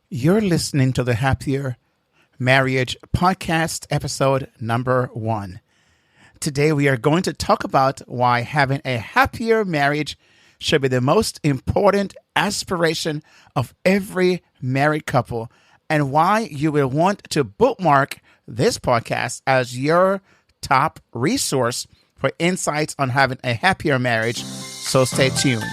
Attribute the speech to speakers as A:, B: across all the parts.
A: You're listening to the Happier Marriage Podcast, episode number 1. Today we are going to talk about why having a happier marriage should be the most important aspiration of every married couple, and why you will want to bookmark this podcast as your top resource for insights on having a happier marriage. So stay tuned.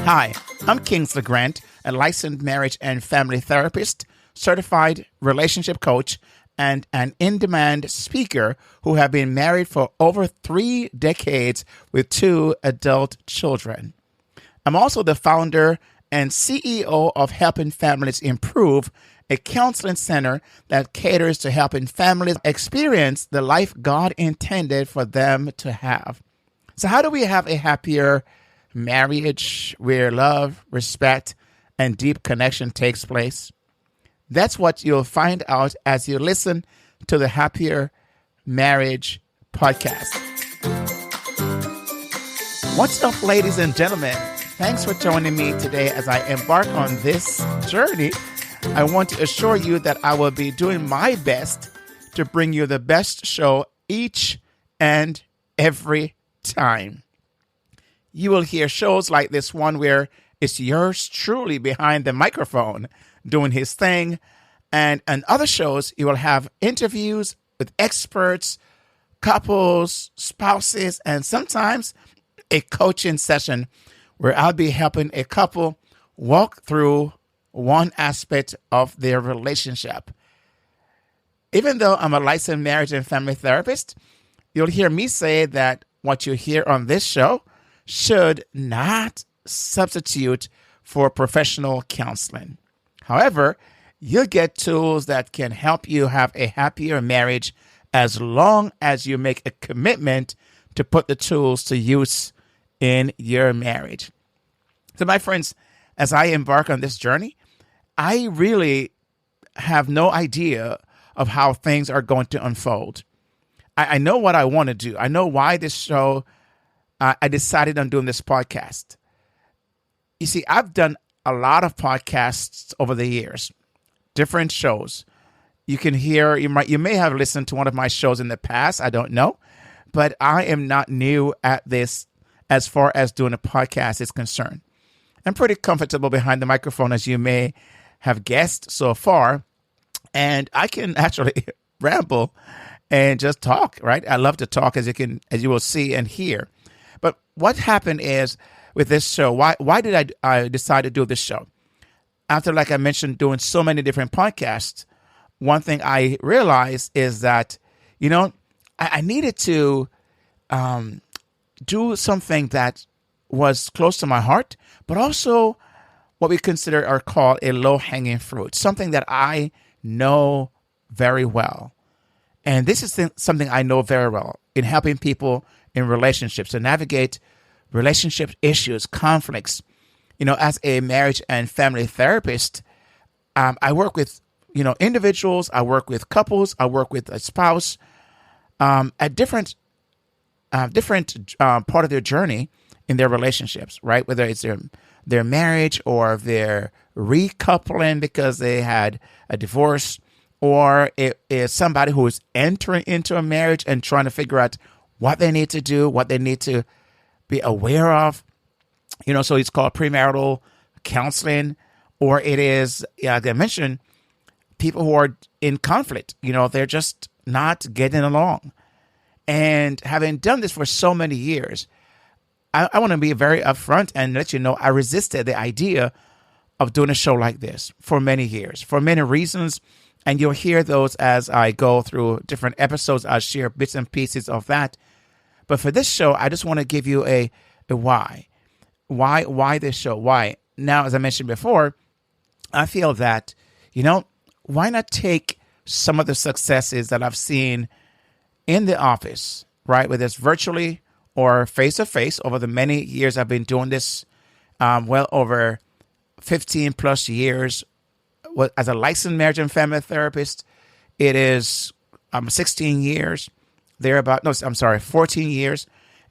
A: Hi, I'm Kingsley Grant, a licensed marriage and family therapist, certified relationship coach, and an in-demand speaker who have been married for over 3 decades with 2 adult children. I'm also the founder and CEO of Helping Families Improve, a counseling center that caters to helping families experience the life God intended for them to have. So how do we have a happier marriage where love, respect, and deep connection takes place? That's what you'll find out as you listen to the Happier Marriage Podcast. What's up, ladies and gentlemen? Thanks for joining me today as I embark on this journey. I want to assure you that I will be doing my best to bring you the best show each and every time. You will hear shows like this one where it's yours truly behind the microphone doing his thing. And in other shows, you will have interviews with experts, couples, spouses, and sometimes a coaching session where I'll be helping a couple walk through one aspect of their relationship. Even though I'm a licensed marriage and family therapist, you'll hear me say that what you hear on this show should not substitute for professional counseling. However, you'll get tools that can help you have a happier marriage as long as you make a commitment to put the tools to use in your marriage. So my friends, as I embark on this journey, I really have no idea of how things are going to unfold. I know what I want to do. I know why this show I decided on doing this podcast. You see, I've done a lot of podcasts over the years, different shows. You can hear, you may have listened to one of my shows in the past. I don't know, but I am not new at this as far as doing a podcast is concerned. I'm pretty comfortable behind the microphone, as you may have guessed so far, and I can actually ramble and just talk, right? I love to talk, as you will see and hear. But what happened is with this show, why did I decide to do this show? After, like I mentioned, doing so many different podcasts, one thing I realized is that, I needed to do something that was close to my heart, but also what we consider or call a low-hanging fruit, something that I know very well. And this is something I know very well in helping people in relationships to navigate relationship issues, conflicts. As a marriage and family therapist, I work with, individuals, I work with couples, I work with a spouse at different part of their journey in their relationships, right? Whether it's their marriage or their recoupling because they had a divorce, or it is somebody who is entering into a marriage and trying to figure out what they need to do, what they need to be aware of. So it's called premarital counseling, or it is, like I mentioned, people who are in conflict. They're just not getting along. And having done this for so many years, I want to be very upfront and let you know I resisted the idea of doing a show like this for many years, for many reasons. And you'll hear those as I go through different episodes. I'll share bits and pieces of that. But for this show, I just want to give you a why. Why this show? Why? Now, as I mentioned before, I feel that, why not take some of the successes that I've seen in the office, right? Whether it's virtually or face-to-face over the many years I've been doing this, well over 15 plus years as a licensed marriage and family therapist, it is 16 years. They're about, no, I'm sorry, 14 years.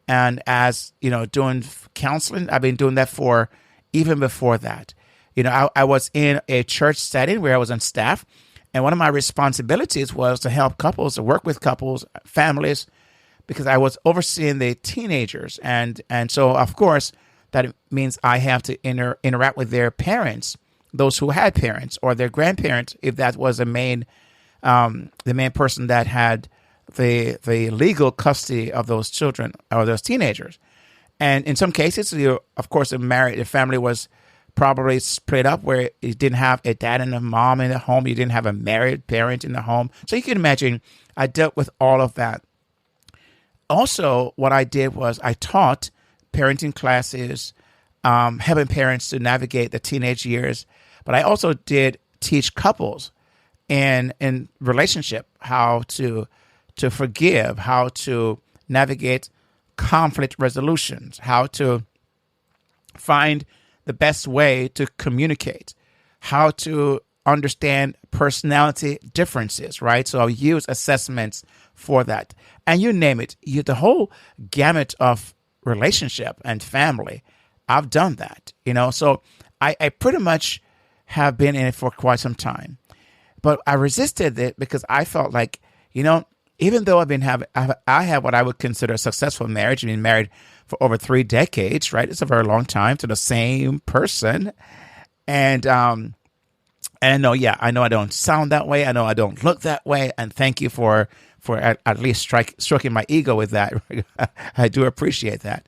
A: And as, doing counseling, I've been doing that for even before that. I was in a church setting where I was on staff. And one of my responsibilities was to help couples, to work with couples, families, because I was overseeing the teenagers. And so, of course, that means I have to interact with their parents, those who had parents, or their grandparents, if that was the main person that had the legal custody of those children or those teenagers. And in some cases, of course, the family was probably split up where you didn't have a dad and a mom in the home. You didn't have a married parent in the home. So you can imagine I dealt with all of that. Also, what I did was I taught parenting classes, helping parents to navigate the teenage years. But I also did teach couples in relationship how to forgive, how to navigate conflict resolutions, how to find the best way to communicate, how to understand personality differences, right? So I'll use assessments for that. And you name it, the whole gamut of relationship and family, I've done that, So I pretty much have been in it for quite some time. But I resisted it because I felt like, even though I have what I would consider a successful marriage, I've been married for over 3 decades, right? It's a very long time to the same person. And I know I don't sound that way. I know I don't look that way. And thank you for at least stroking my ego with that. I do appreciate that.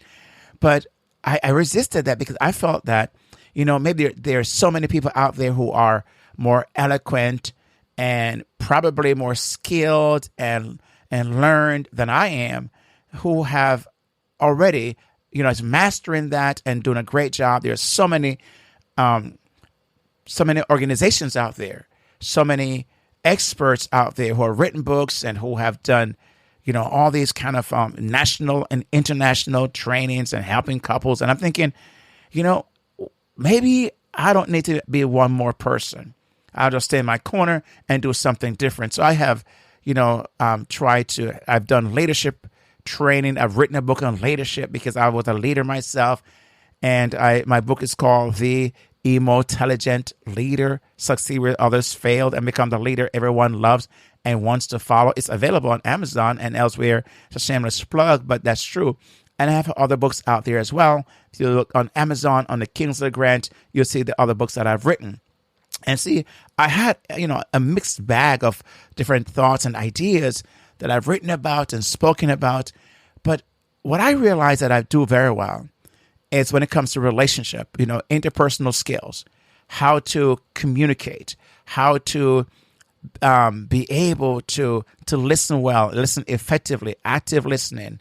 A: But I resisted that because I felt that, maybe there are so many people out there who are more eloquent and probably more skilled and learned than I am, who have already, is mastering that and doing a great job. There's so many organizations out there, so many experts out there who have written books and who have done, all these kind of national and international trainings and helping couples. And I'm thinking, maybe I don't need to be one more person. I'll just stay in my corner and do something different. So I have, I've done leadership training. I've written a book on leadership because I was a leader myself. And my book is called The Emotelligent Leader, Succeed Where Others Failed and Become the Leader Everyone Loves and Wants to Follow. It's available on Amazon and elsewhere. It's a shameless plug, but that's true. And I have other books out there as well. If you look on Amazon, on the Kingsley Grant, you'll see the other books that I've written. And see, I had, a mixed bag of different thoughts and ideas that I've written about and spoken about. But what I realize that I do very well is when it comes to relationship, interpersonal skills, how to communicate, how to be able to listen well, listen effectively, active listening.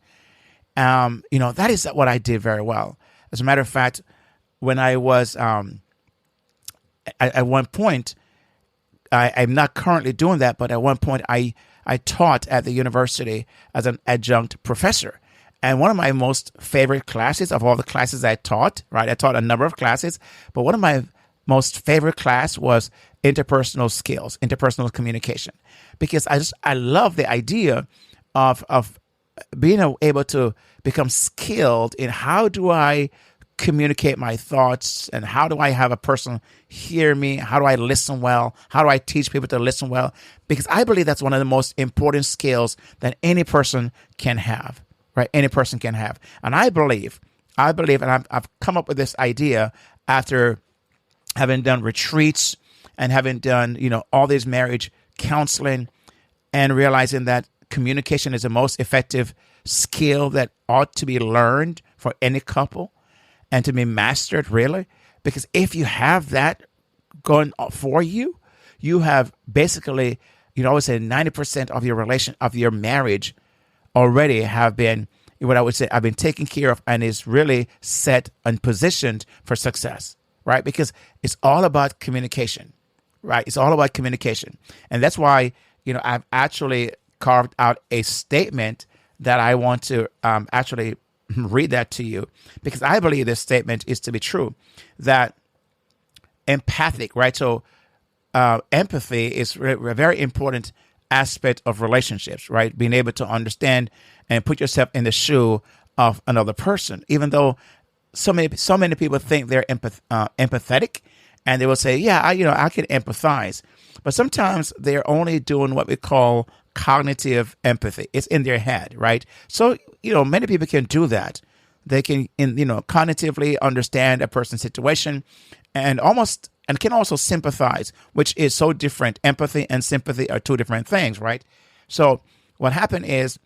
A: That is what I did very well. As a matter of fact, when I was at one point, I'm not currently doing that, but at one point I taught at the university as an adjunct professor. And one of my most favorite classes of all the classes I taught, right? I taught a number of classes, but one of my most favorite class was interpersonal skills, interpersonal communication, because I love the idea of being able to become skilled in how do I communicate my thoughts and how do I have a person hear me? How do I listen well? How do I teach people to listen well? Because I believe that's one of the most important skills that any person can have, right? Any person can have. And I believe, and I've come up with this idea after having done retreats and having done, all this marriage counseling and realizing that communication is the most effective skill that ought to be learned for any couple and to be mastered, really. Because if you have that going for you, you have basically, I would say 90% of your marriage already have been, what I would say, I've been taken care of and is really set and positioned for success, right? Because it's all about communication, right? It's all about communication. And that's why, I've actually carved out a statement that I want to actually read that to you, because I believe this statement is to be true, that empathic, right? So empathy is a very important aspect of relationships, right? Being able to understand and put yourself in the shoe of another person, even though so many people think they're empathetic, and they will say, yeah, I can empathize. But sometimes they're only doing what we call cognitive empathy. It's in their head, right? So, many people can do that. They can, cognitively understand a person's situation and can also sympathize, which is so different. Empathy and sympathy are two different things, right? So what happened is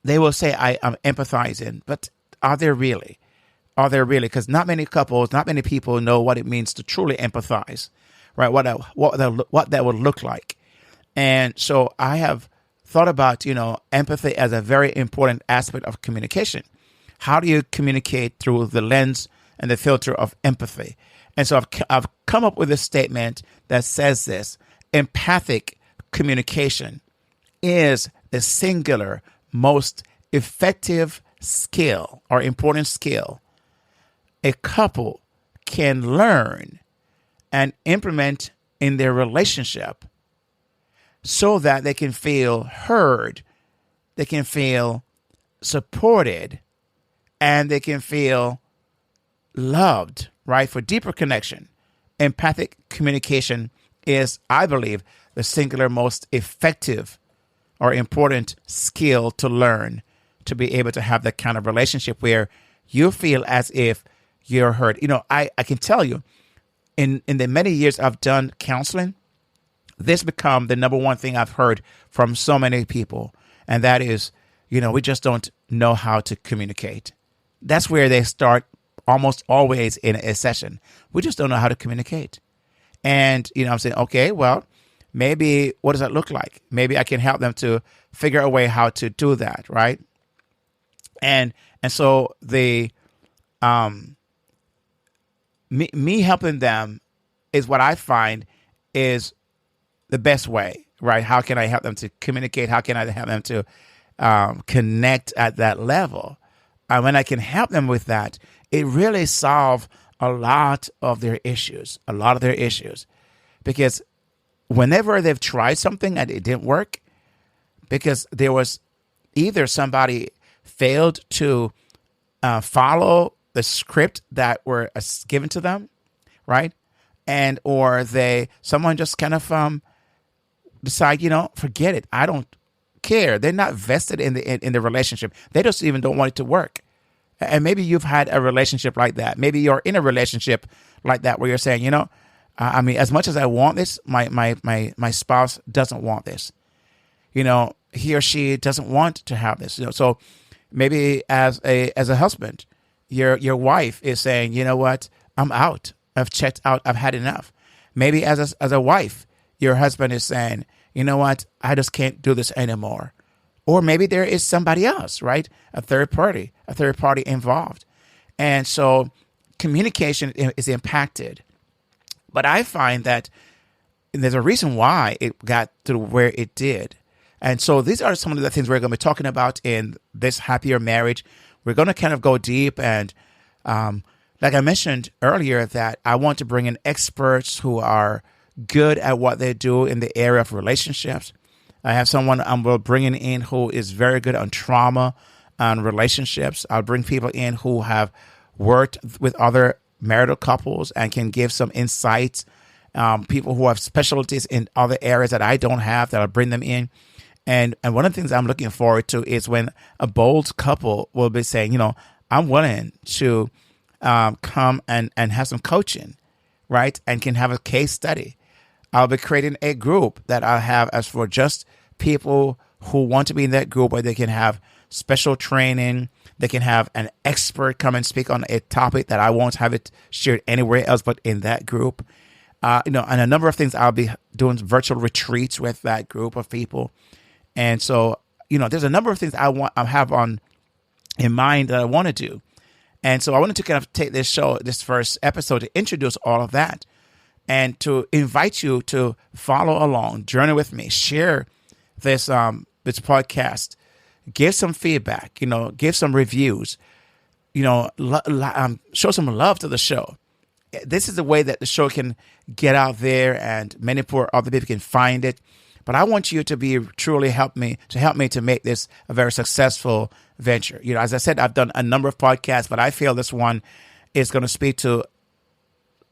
A: they will say, I'm empathizing, but are they really? Are there really? Because not many couples, not many people know what it means to truly empathize, right? What that would look like. And so I have thought about, empathy as a very important aspect of communication. How do you communicate through the lens and the filter of empathy? And so I've come up with a statement that says this: empathic communication is the singular most effective skill or important skill a couple can learn and implement in their relationship so that they can feel heard, they can feel supported, and they can feel loved, right? For deeper connection, empathic communication is, I believe, the singular most effective or important skill to learn to be able to have that kind of relationship where you feel as if you're heard. I can tell you, in the many years I've done counseling, this become the number one thing I've heard from so many people. And that is, we just don't know how to communicate. That's where they start almost always in a session. We just don't know how to communicate. And, I'm saying, okay, well, maybe what does that look like? Maybe I can help them to figure a way how to do that, right? And so me helping them is what I find is the best way, right? How can I help them to communicate? How can I help them to connect at that level? And when I can help them with that, it really solves a lot of their issues, because whenever they've tried something and it didn't work, because there was either somebody failed to follow the script that were given to them, right? And or someone just kind of decide, forget it. I don't care. They're not vested in the relationship. They just even don't want it to work. And maybe you've had a relationship like that. Maybe you're in a relationship like that where you're saying, as much as I want this, my spouse doesn't want this. He or she doesn't want to have this. So maybe as a husband, your wife is saying, you know what, I'm out. I've checked out. I've had enough. Maybe as a wife, your husband is saying, you know what, I just can't do this anymore. Or maybe there is somebody else, right? A third party involved. And so communication is impacted. But I find that there's a reason why it got to where it did. And so these are some of the things we're going to be talking about in this Happier Marriage. We're going to kind of go deep. And like I mentioned earlier, that I want to bring in experts who are good at what they do in the area of relationships. I have someone I'm bringing in who is very good on trauma and relationships. I'll bring people in who have worked with other marital couples and can give some insights. People who have specialties in other areas that I don't have, that I'll bring them in. And one of the things I'm looking forward to is when a bold couple will be saying, I'm willing to come and have some coaching, right? And can have a case study. I'll be creating a group that I'll have as for just people who want to be in that group, where they can have special training. They can have an expert come and speak on a topic that I won't have it shared anywhere else but in that group. And a number of things. I'll be doing virtual retreats with that group of people. And so, there's a number of things I have in mind that I want to do. And so I wanted to kind of take this first episode to introduce all of that and to invite you to follow along, journey with me, share this podcast, give some feedback, give some reviews, show some love to the show. This is the way that the show can get out there and many other people can find it. But I want you to be truly help me to make this a very successful venture. As I said, I've done a number of podcasts, but I feel this one is going to speak to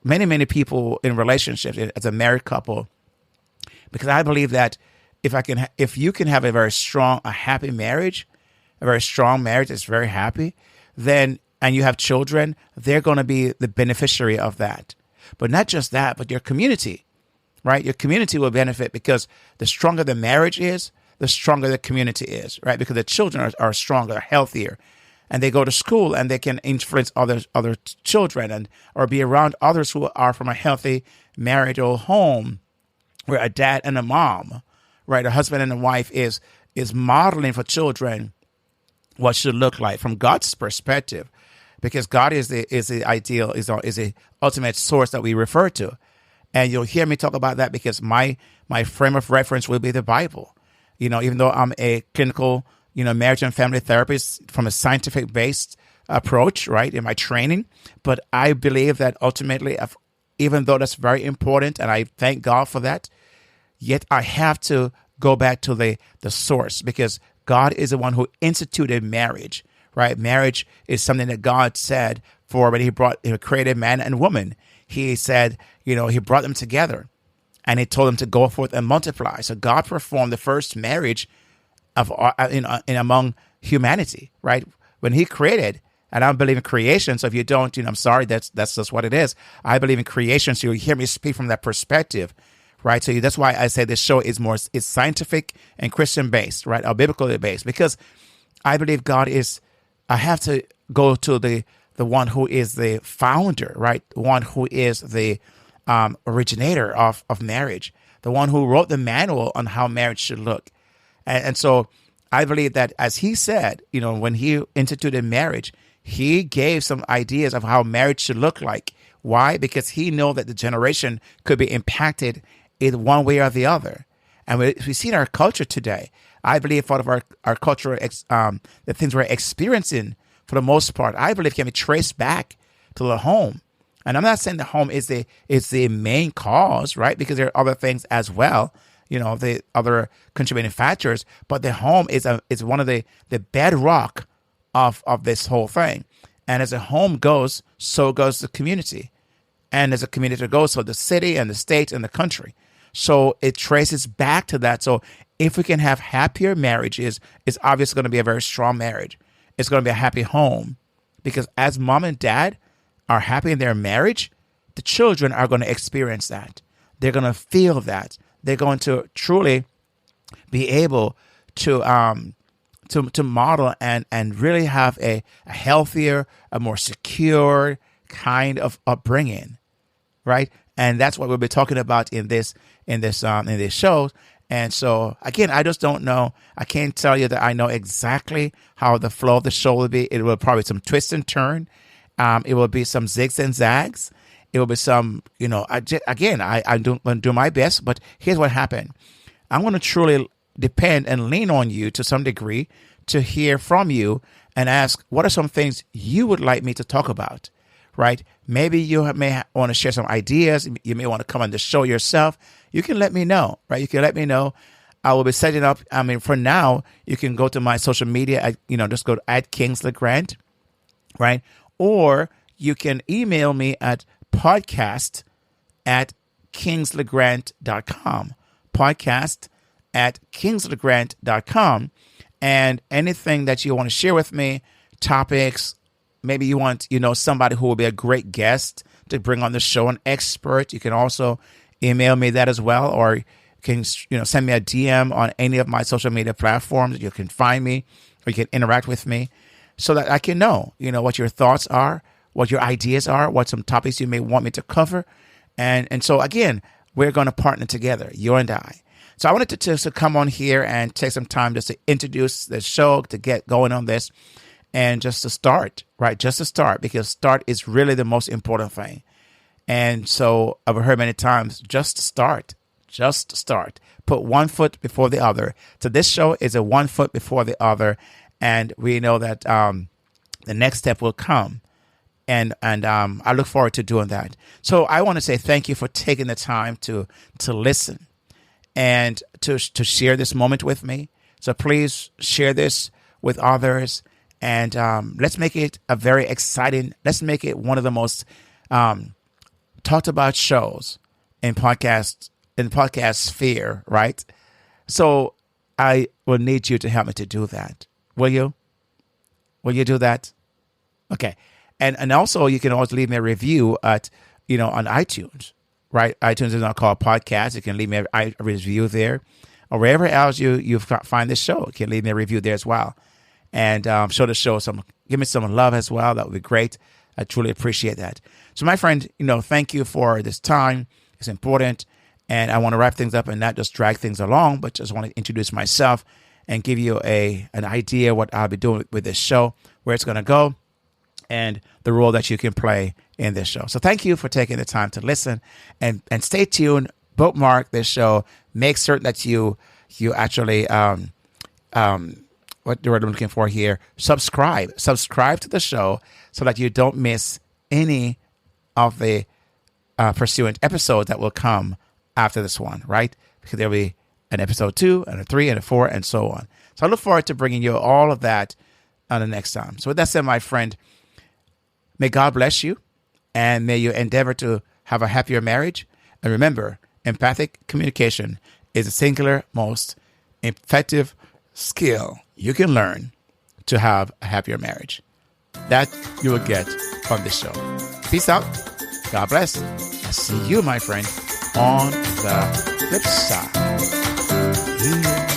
A: many, many people in relationships as a married couple, because I believe that if you can have a happy marriage, a very strong marriage that's very happy, then, and you have children, they're going to be the beneficiary of that. But not just that, but your community, right? Your community will benefit, because the stronger the marriage is, the stronger the community is, right? Because the children are stronger, healthier, and they go to school and they can influence other children or be around others who are from a healthy marital home, where a dad and a mom, right, a husband and a wife is modeling for children what should look like from God's perspective, because God is the ideal, is the ultimate source that we refer to. And you'll hear me talk about that because my frame of reference will be the Bible. Even though I'm a clinical, marriage and family therapist from a scientific based approach, right, in my training, but I believe that ultimately, even though that's very important, and I thank God for that, yet I have to go back to the source, because God is the one who instituted marriage, right? Marriage is something that God said for when he created man and woman. He said, he brought them together and he told them to go forth and multiply. So God performed the first marriage among humanity, right? When he created, and I believe in creation. So if you don't, I'm sorry, that's just what it is. I believe in creation. So you'll hear me speak from that perspective, right? So that's why I say this show is scientific and Christian based, right? Or biblically based, because I believe I have to go to the one who is the founder, right? The one who is the originator of marriage, the one who wrote the manual on how marriage should look. And so I believe that, as he said, when he instituted marriage, he gave some ideas of how marriage should look like. Why? Because he knew that the generation could be impacted in one way or the other. And we see in our culture today, I believe part of our culture, the things we're experiencing for the most part, I believe can be traced back to the home. And I'm not saying the home is the main cause, right? Because there are other things as well, the other contributing factors, but the home is one of the bedrock of this whole thing. And as a home goes, so goes the community. And as a community goes, so the city and the state and the country. So it traces back to that. So if we can have happier marriages, it's obviously going to be a very strong marriage. It's going to be a happy home, because as mom and dad are happy in their marriage, the children are going to experience that. They're going to feel that. They're going to truly be able to model and really have a healthier, a more secure kind of upbringing, right? And that's what we'll be talking about in this show. And so, again, I just don't know. I can't tell you that I know exactly how the flow of the show will be. It will probably some twist and turn. It will be some zigs and zags. It will be some, I'm going to do my best. But here's what happened. I'm going to truly depend and lean on you to some degree to hear from you and ask, what are some things you would like me to talk about, right? Maybe you may want to share some ideas. You may want to come on the show yourself. You can let me know, right? You can let me know. I will be setting up. For now, you can go to my social media. Just go to @Kingsley Grant, right? Or you can email me at podcast@kingslegrant.com. Podcast@kingslegrant.com. And anything that you want to share with me, topics, maybe you want, somebody who will be a great guest to bring on the show, an expert. You can also email me that as well, or you can, send me a DM on any of my social media platforms. You can find me, or you can interact with me, so that I can know, what your thoughts are, what your ideas are, what some topics you may want me to cover. And so, again, we're going to partner together, you and I. So I wanted to just come on here and take some time just to introduce the show, to get going on this, and just to start, right? Just to start, because start is really the most important thing. And so I've heard many times, just start. Put one foot before the other. So this show is a one foot before the other. And we know that the next step will come. And I look forward to doing that. So I want to say thank you for taking the time to listen. and to share this moment with me. So please share this with others, and let's make it a very exciting. Let's make it one of the most talked about shows in podcast sphere, right? So I will need you to help me to do that. Will you? Will you do that? Okay. And also you can always leave me a review at, on iTunes, right? iTunes is not called podcast. You can leave me a review there, or wherever else you find this show. You can leave me a review there as well. And show the show give me some love as well. That would be great. I truly appreciate that. So my friend, thank you for this time. It's important. And I want to wrap things up and not just drag things along, but just want to introduce myself and give you an idea what I'll be doing with this show, where it's going to go, and the role that you can play in this show. So thank you for taking the time to listen, and stay tuned. Bookmark this show. Make certain that you actually what the word I'm looking for here. Subscribe to the show so that you don't miss any of the pursuant episodes that will come after this one, right? Because there'll be an episode 2 and a 3 and a 4 and so on. So I look forward to bringing you all of that on the next time. So with that said, my friend, may God bless you, and may you endeavor to have a happier marriage. And remember, empathic communication is the singular most effective skill you can learn to have a happier marriage. That you will get from this show. Peace out. God bless. I see you, my friend, on the flip side. Yeah.